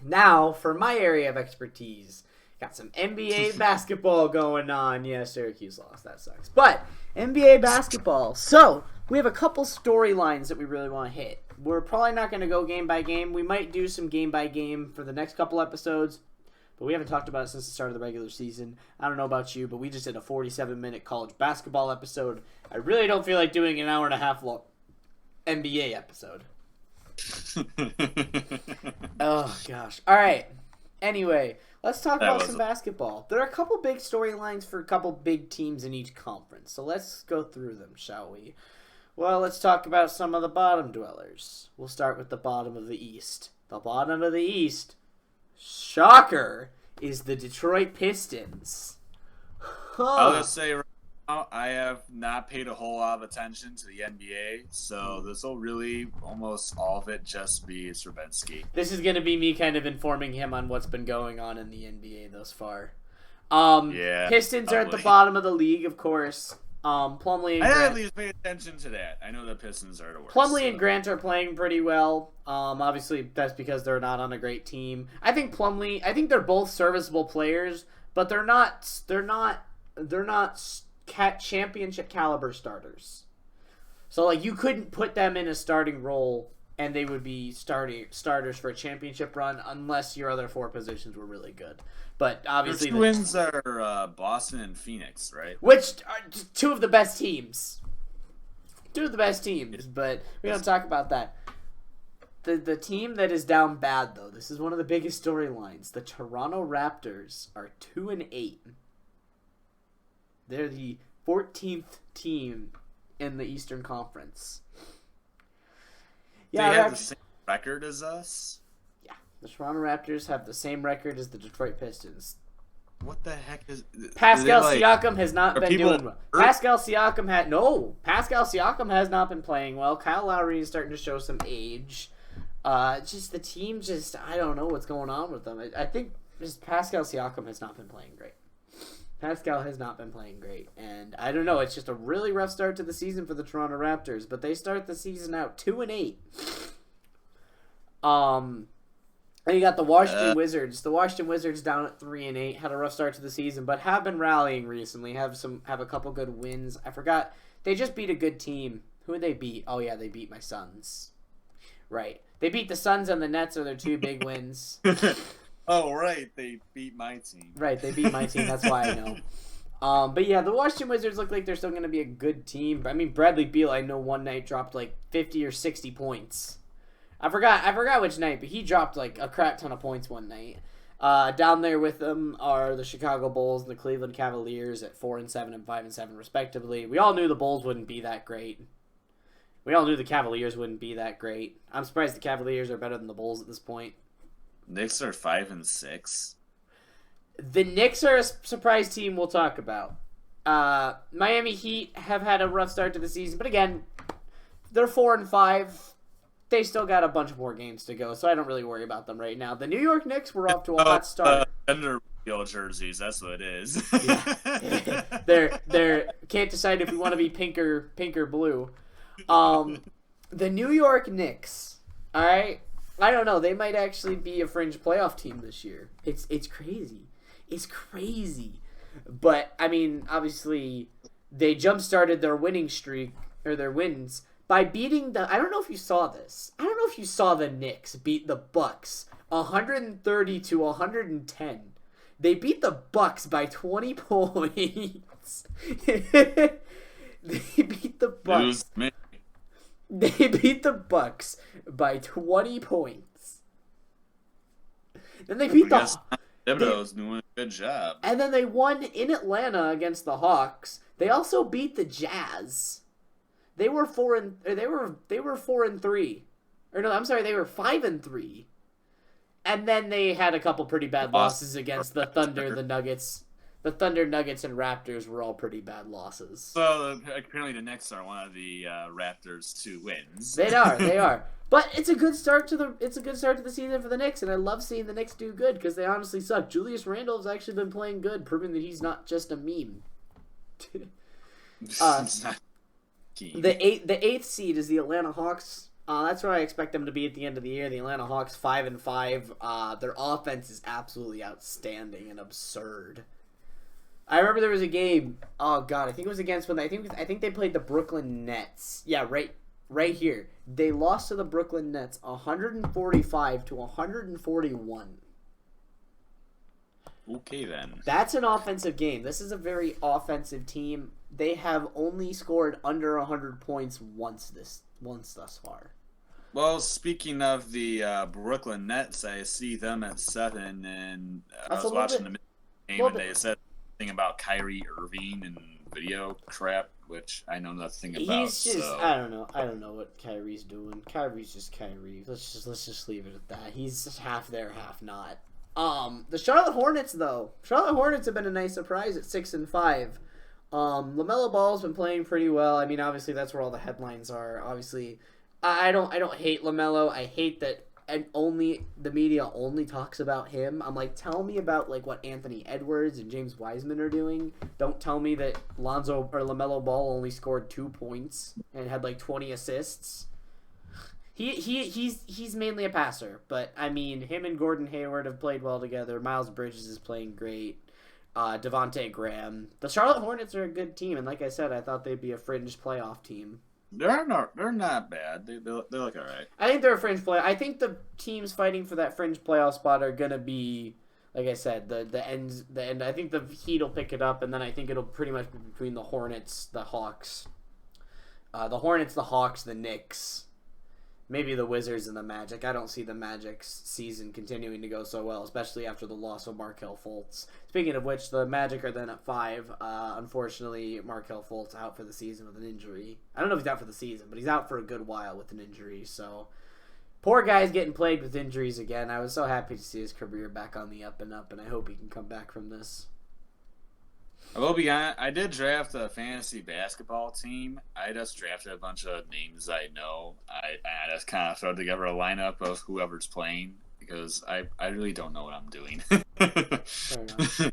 Now, for my area of expertise, got some NBA basketball going on. Yeah, Syracuse lost. That sucks. But NBA basketball. So, we have a couple storylines that we really want to hit. We're probably not going to go game by game. We might do some game by game for the next couple episodes, but we haven't talked about it since the start of the regular season. I don't know about you, but we just did a 47-minute college basketball episode. I really don't feel like doing an hour and a half long NBA episode. Oh, gosh. All right. Anyway, let's talk about some basketball. There are a couple big storylines for a couple big teams in each conference, so let's go through them, shall we? Well, let's talk about some of the bottom dwellers. We'll start with the bottom of the East. The bottom of the East, shocker, is the Detroit Pistons. I was going to say right now, I have not paid a whole lot of attention to the NBA, so this will really, almost all of it, just be Stravinsky. This is going to be me kind of informing him on what's been going on in the NBA thus far. Pistons are at the bottom of the league, of course. Plumlee and Grant, I at least pay attention to that. I know the Pistons are the worst. Plumlee and Grant are playing pretty well. Obviously, that's because they're not on a great team. I think they're both serviceable players, but they're not championship caliber starters. So, like, you couldn't put them in a starting role, and they would be starters for a championship run unless your other four positions were really good. But obviously, the Twins are Boston and Phoenix, right? Which are two of the best teams. But we don't talk about that. The team that is down bad, though, this is one of the biggest storylines. The Toronto Raptors are 2-8. They're the 14th team in the Eastern Conference. Yeah, they have the same record as us? Yeah, the Toronto Raptors have the same record as the Detroit Pistons. What the heck is... Pascal Siakam has not been doing well. Pascal Siakam has not been playing well. Kyle Lowry is starting to show some age. Just the team, I don't know what's going on with them. I think just Pascal Siakam has not been playing great. And I don't know. It's just a really rough start to the season for the Toronto Raptors, but they start the season out 2-8. And you got the Washington Wizards. The Washington Wizards down at 3-8 had a rough start to the season, but have been rallying recently. Have a couple good wins. I forgot they just beat a good team. Who did they beat? Oh yeah, they beat my Suns. Right, they beat the Suns and the Nets are their two big wins. Oh, right. They beat my team. Right, they beat my team. That's why I know. But yeah, the Washington Wizards look like they're still going to be a good team. I mean, Bradley Beal, I know one night dropped like 50 or 60 points. I forgot which night, but he dropped like a crap ton of points one night. Down there with them are the Chicago Bulls and the Cleveland Cavaliers at 4-7 and 5-7 respectively. We all knew the Bulls wouldn't be that great. We all knew the Cavaliers wouldn't be that great. I'm surprised the Cavaliers are better than the Bulls at this point. Knicks are 5-6. The Knicks are a surprise team we'll talk about. Miami Heat have had a rough start to the season, but again, they're 4-5. They still got a bunch more games to go, so I don't really worry about them right now. The New York Knicks were off to a hot start. Gender jerseys, that's what it is. Yeah. They're can't decide if we want to be pink or blue. The New York Knicks, all right. I don't know. They might actually be a fringe playoff team this year. It's crazy. It's crazy. But, I mean, obviously, they jump-started their winning streak, or their wins, by beating the... I don't know if you saw this. I don't know if you saw the Knicks beat the Bucks 130-110. They beat the Bucks by 20 points. They beat the Bucks. They beat the Bucks by 20 points. Then they beat the Thibodeau's doing a good job. And then they won in Atlanta against the Hawks. They also beat the Jazz. They were 4-3. Or no, I'm sorry, they were 5-3. And then they had a couple pretty bad losses against the Thunder, the Nuggets. The Thunder, Nuggets, and Raptors were all pretty bad losses. So apparently the Knicks are one of the Raptors' 2 wins. They are. But it's a good start to the season for the Knicks, and I love seeing the Knicks do good because they honestly suck. Julius Randle has actually been playing good, proving that he's not just a meme. The eighth seed is the Atlanta Hawks. That's where I expect them to be at the end of the year. The Atlanta Hawks 5-5. Their offense is absolutely outstanding and absurd. I remember there was a game. Oh God, I think it was against when I think they played the Brooklyn Nets. Yeah, right here. They lost to the Brooklyn Nets 145-141. Okay then. That's an offensive game. This is a very offensive team. They have only scored under 100 points once thus far. Well, speaking of the Brooklyn Nets, I see them at 7, and I was watching the game, and they said something about Kyrie Irving and video crap, which I know nothing about. He's just, so. I don't know what Kyrie's doing. Kyrie's just Kyrie. Let's just leave it at that. He's just half there, half not. The Charlotte Hornets, though. Charlotte Hornets have been a nice surprise at 6-5. LaMelo Ball's been playing pretty well. I mean, obviously that's where all the headlines are. Obviously, I don't hate LaMelo. I hate that the media only talks about him. I'm like, tell me about like what Anthony Edwards and James Wiseman are doing. Don't tell me that Lonzo or LaMelo Ball only scored 2 points and had like 20 assists. He's mainly a passer, but I mean, him and Gordon Hayward have played well together. Miles Bridges is playing great. Devontae Graham. The Charlotte Hornets are a good team, and like I said, I thought they'd be a fringe playoff team. They're not bad. They look all right. I think they're a fringe play. I think the teams fighting for that fringe playoff spot are gonna be, like I said, the end. I think the Heat will pick it up, and then I think it'll pretty much be between the Hornets, the Hawks, the Knicks. Maybe the Wizards and the Magic. I don't see the Magic's season continuing to go so well, especially after the loss of Markelle Fultz. Speaking of which, the Magic are then at 5. Unfortunately, Markelle Fultz out for the season with an injury. I don't know if he's out for the season, but he's out for a good while with an injury. So, poor guy's getting plagued with injuries again. I was so happy to see his career back on the up and up, and I hope he can come back from this. I will be honest, I did draft a fantasy basketball team. I just drafted a bunch of names I know. I just kind of throw together a lineup of whoever's playing because I really don't know what I'm doing. Fair enough.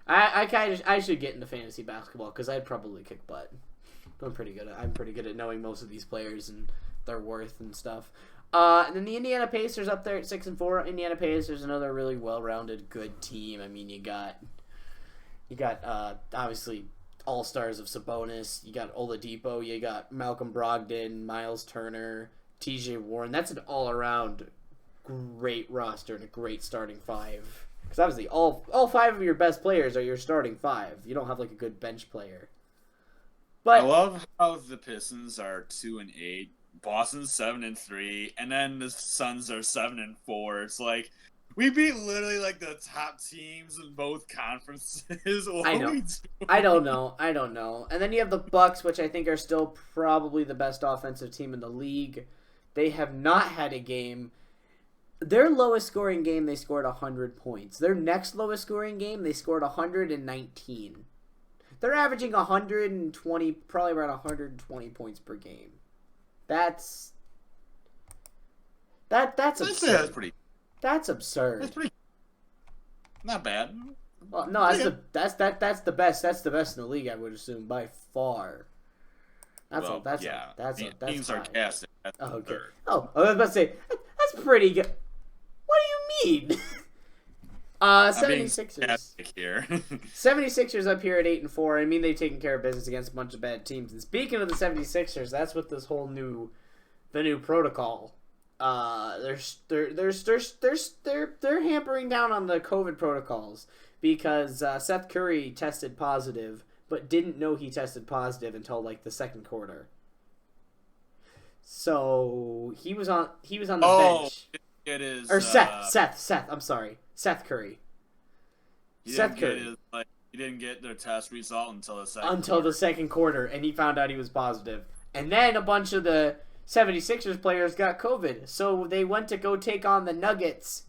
I should get into fantasy basketball because I'd probably kick butt. I'm pretty good at knowing most of these players and their worth and stuff. And then the Indiana Pacers up there at 6-4. Indiana Pacers, another really well-rounded, good team. I mean, you got obviously all-stars of Sabonis. You got Oladipo. You got Malcolm Brogdon, Miles Turner, TJ Warren. That's an all-around great roster and a great starting 5. Because obviously all 5 of your best players are your starting 5. You don't have like a good bench player. But I love how the Pistons are 2-8, Boston's 7-3, and then the Suns are 7-4. It's like we beat literally like the top teams in both conferences. I know. I don't know. And then you have the Bucks, which I think are still probably the best offensive team in the league. They have not had a game. Their lowest scoring game, they scored 100 points. Their next lowest scoring game, they scored 119. They're averaging 120, probably around 120 points per game. That's absurd. That's absurd. That's pretty. Not bad. Well, no, that's the best. That's the best in the league, I would assume, by far. That's being sarcastic. That's okay. third. Oh, I was about to say that's pretty good. What do you mean? 76ers here. 76ers up here at 8-4. I mean, they've taken care of business against a bunch of bad teams. And speaking of the 76ers, that's what this whole new protocol. They're hampering down on the COVID protocols because Seth Curry tested positive, but didn't know he tested positive until like the second quarter. So he was on the bench. It is Seth. I'm sorry, Seth Curry. He didn't get their test result until the second quarter, and he found out he was positive. And then a bunch of the 76ers players got COVID, so they went to go take on the Nuggets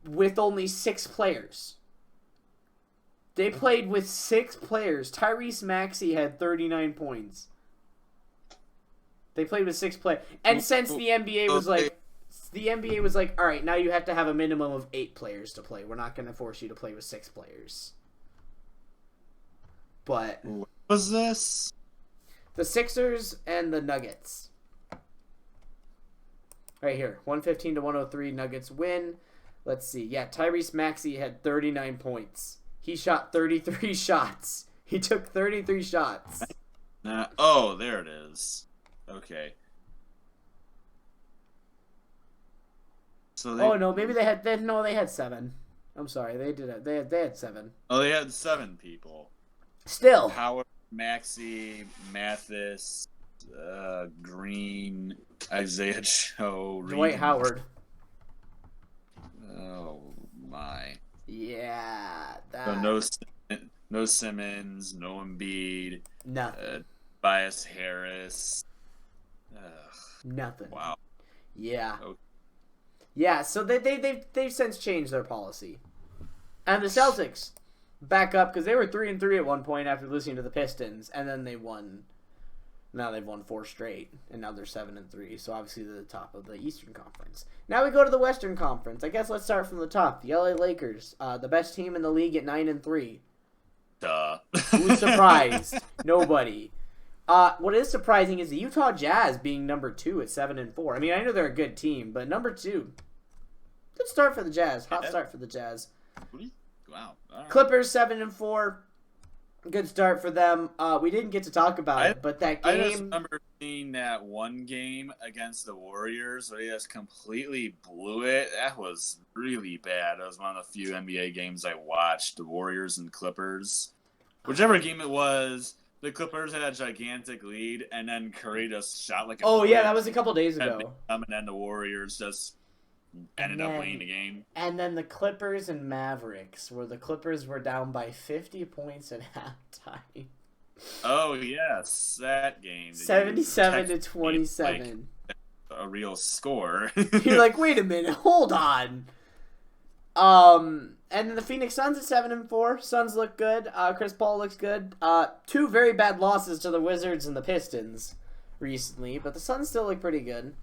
with only 6 players. They played with 6 players. Tyrese Maxey had 39 points. They played with 6 players. And since the NBA was like, all right, now you have to have a minimum of 8 players to play. We're not going to force you to play with 6 players. But what was this? The Sixers and the Nuggets. Right here, 115 to 103. Nuggets win. Let's see. Yeah, Tyrese Maxey had 39 points. He shot 33 shots. He took 33 shots. There it is. Okay. So maybe they had 7. I'm sorry, they had 7. Oh, they had 7 people. Still. Howard, Maxey, Mathis, Green, Isaiah Joe, Dwight Howard. Oh my. Yeah. So no Simmons, no Embiid. Nothing. Tobias Harris. Nothing. Wow. Yeah. Okay. Yeah, so they've since changed their policy. And the Celtics back up because they were 3-3 at one point after losing to the Pistons, and then they won. Now they've won 4 straight, and now they're 7-3. So obviously they're the top of the Eastern Conference. Now we go to the Western Conference. I guess let's start from the top. The LA Lakers, the best team in the league at 9-3. Duh. Who's surprised? Nobody. What is surprising is the Utah Jazz being number 2 at 7-4. I mean, I know they're a good team, but number 2, good start for the Jazz. Hot start for the Jazz. Wow. Right. Clippers 7-4. Good start for them. We didn't get to talk about it, but that game. I just remember seeing that one game against the Warriors where they just completely blew it. That was really bad. It was one of the few NBA games I watched. The Warriors and Clippers, whichever game it was. The Clippers had a gigantic lead, and then Curry just shot like a that was a couple days ago. And then the Warriors just ended up winning the game. And then the Clippers and Mavericks, where the Clippers were down by 50 points at halftime. Oh, yes, that game. 77-27. Like a real score. You're like, wait a minute, hold on. And then the Phoenix Suns at 7-4. Suns look good. Chris Paul looks good. 2 very bad losses to the Wizards and the Pistons recently, but the Suns still look pretty good.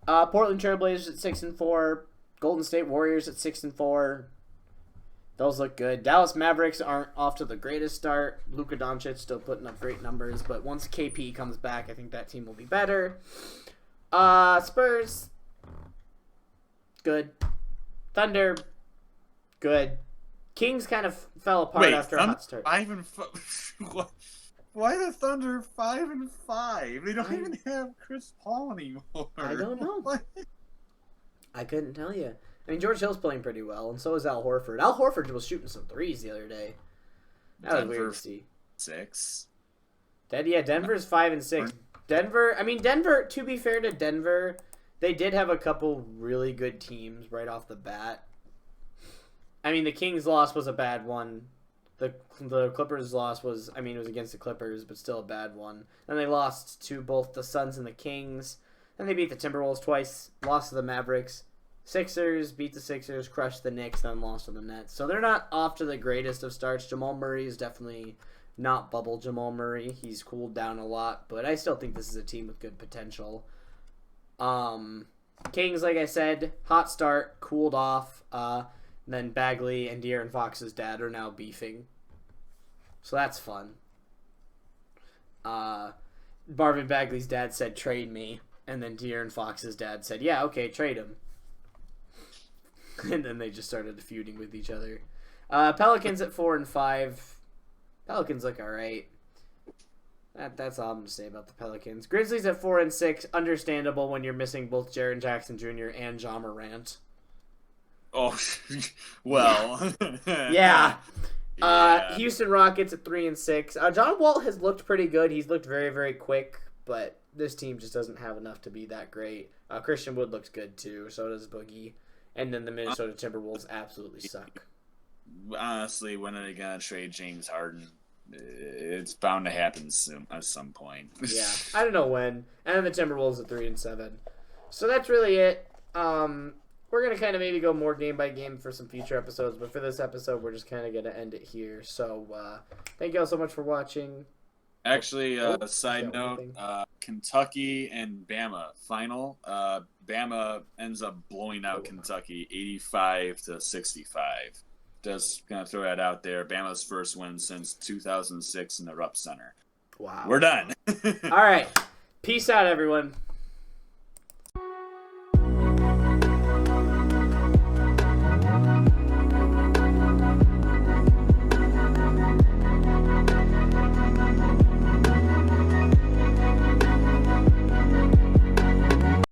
Portland Trailblazers at 6-4. Golden State Warriors at 6-4. Those look good. Dallas Mavericks aren't off to the greatest start. Luka Doncic still putting up great numbers, but once KP comes back, I think that team will be better. Spurs, good. Thunder, good. Kings kind of fell apart after a hot start. 5-5. Why the Thunder 5-5? They don't even have Chris Paul anymore. I don't know. I couldn't tell you. I mean, George Hill's playing pretty well, and so is Al Horford. Al Horford was shooting some threes the other day. That was weird to see. 6. Denver's 5-6. Denver, to be fair to Denver, they did have a couple really good teams right off the bat. I mean, the Kings' loss was a bad one. The Clippers' loss was, it was against the Clippers, but still a bad one. Then they lost to both the Suns and the Kings. Then they beat the Timberwolves twice, lost to the Mavericks. Sixers beat the Sixers, crushed the Knicks, then lost to the Nets. So they're not off to the greatest of starts. Jamal Murray is definitely not bubble Jamal Murray. He's cooled down a lot, but I still think this is a team with good potential. Kings, like I said, hot start, cooled off. Then Bagley and De'Aaron Fox's dad are now beefing. So that's fun. Marvin Bagley's dad said, trade me. And then De'Aaron Fox's dad said, yeah, okay, trade him. And then they just started feuding with each other. Pelicans at 4-5. Pelicans look alright. That's all I'm going to say about the Pelicans. Grizzlies at 4-6. Understandable when you're missing both Jaren Jackson Jr. and Ja Morant. Oh, well. Yeah. Houston Rockets at 3-6. John Wall has looked pretty good. He's looked very, very quick, but this team just doesn't have enough to be that great. Christian Wood looks good too. So does Boogie. And then the Minnesota Timberwolves absolutely suck. Honestly, when are they gonna trade James Harden? It's bound to happen soon at some point. Yeah, I don't know when. And then the Timberwolves at 3-7. So that's really it. We're going to kind of maybe go more game by game for some future episodes, but for this episode, we're just kind of going to end it here. So, thank you all so much for watching. Actually, side note, Kentucky and Bama final. Bama ends up blowing out Kentucky 85-65. Just going to throw that out there. Bama's first win since 2006 in the Rupp Center. Wow. We're done. All right. Peace out, everyone.